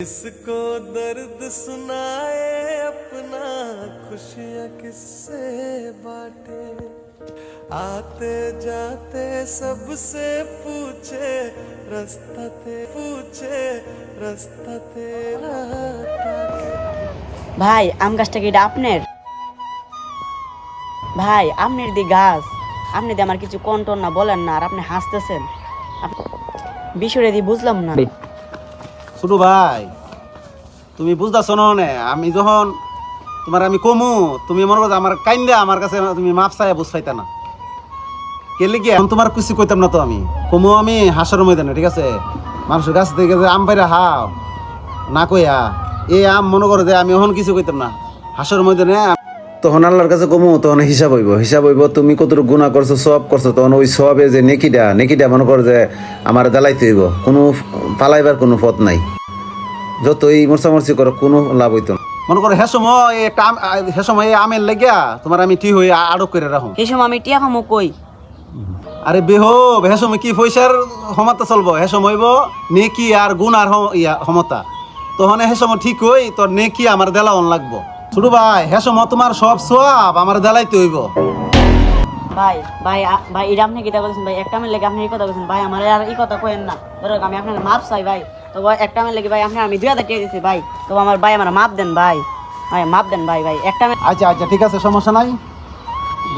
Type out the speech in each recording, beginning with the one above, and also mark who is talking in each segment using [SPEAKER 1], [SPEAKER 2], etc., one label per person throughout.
[SPEAKER 1] किसको दर्द सुनाए अपना खुशियाँ किससे बांटे आते जाते सबसे पूछे रास्ता तेरा क्या
[SPEAKER 2] ভাই আম গাছটা কি এটা আপনার? ভাই আপনার দি গাছ, আপনি দি আমার কিছু কন্টন না বলেন না, আর আপনি হাসতেছেন। বিষয়টা দি বুঝলাম না।
[SPEAKER 3] ছোট ভাই, তুমি বুঝতেছ না? আমি যখন তোমার আমি কমু, তুমি মনে করো আমার কাইন্দা আমার কাছে তুমি মাপ চাই বুঝ পাইতা না। কেলে কি এখন তোমার কিছু কইতাম না তো, আমি কমু আমি হাসার ময়দানে, ঠিক আছে? মানুষের কাছ থেকে যে আম পাইরা হাও না কইয়া এই আম মনে করো যে আমি এখন কিছু কইতাম না হাসার ময়দানে। তখন আল্লাহর কাছে কমু, তখন হিসাব হইব তুমি কতটুকু গুনাহ করছো, সওয়াব করছো, তখন ওই সওয়াবে যে নেকিটা মনে করো যে আমার দালাইতে হইব, কোনো পালাইবার কোনো পথ নাই। যতই মরচামরচি করো কোনো লাভ হইতো না। মনে করো হে সময় আমের লেগিয়া তোমার আমি ঠিক হয়ে আটক করে রাখো।
[SPEAKER 2] এই সময় আমি টিয়া খামো কই?
[SPEAKER 3] আরে বেহব, হে সময় কি পয়সার ক্ষমতা চলবো? হে সময় হইব নেকি আর গুণ আর ক্ষমতা। তখন হে সময় ঠিক হই তোর নেকি আমার দেলাওন লাগবো। ছোট ভাই, হে সময় তোমার সব সওয়াব আমার দেলাইতে হইব।
[SPEAKER 2] ভাই ভাই ভাই এটা আপনি কিটা বলছেন ভাই? একটা মেয়ে লেগে আপনি এই কথা বলছেন ভাই, আমার আর এই কথা কইেন না। ধরো আমি আপনার মাপ চাই ভাই, তো ভাই একটা মেয়ে লেগে ভাই আপনার আমি 2000 টাকা দিয়েছি ভাই, তো আমার ভাই আমার মাপ দেন ভাই, ভাই মাপ দেন ভাই। ভাই একটা
[SPEAKER 3] আচ্ছা ঠিক আছে, সমস্যা নাই।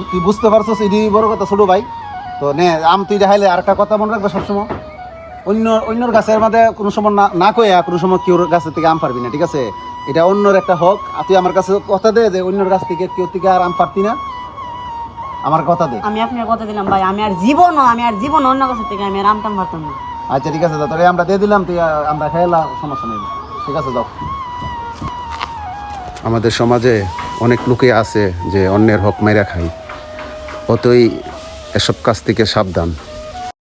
[SPEAKER 3] তুই বুঝতে পারছিস, এটি বড় কথা ছোট ভাই। তো নে আম তুই দেখাইলে আর একটা কথা মনে রাখবে সবসময়, অন্যর গাছের মধ্যে কোনো সময় না কইয়া কোনো সময় কেউ গাছের থেকে আম পারবি না, ঠিক আছে? এটা অন্যর একটা হক। আর তুই আমার কাছে কথা দে যে অন্যর গাছ থেকে কেউ থেকে আর আম পারতি না, আমার কথা দে।
[SPEAKER 2] আমি আপনার কথা দিলাম ভাই, আমি আর জীবন অন্য কাছের থেকে আমি আর আমটাম পারতাম না।
[SPEAKER 3] আচ্ছা ঠিক আছে, তোরে আমরা দিয়ে দিলাম, তুই আমরা খাইলাম, সমস্যা নেই, ঠিক আছে যাও। আমাদের সমাজে অনেক লোকে আছে যে অন্যের হক মাইরা খায়, অতই এসব কাজ থেকে সাবধান।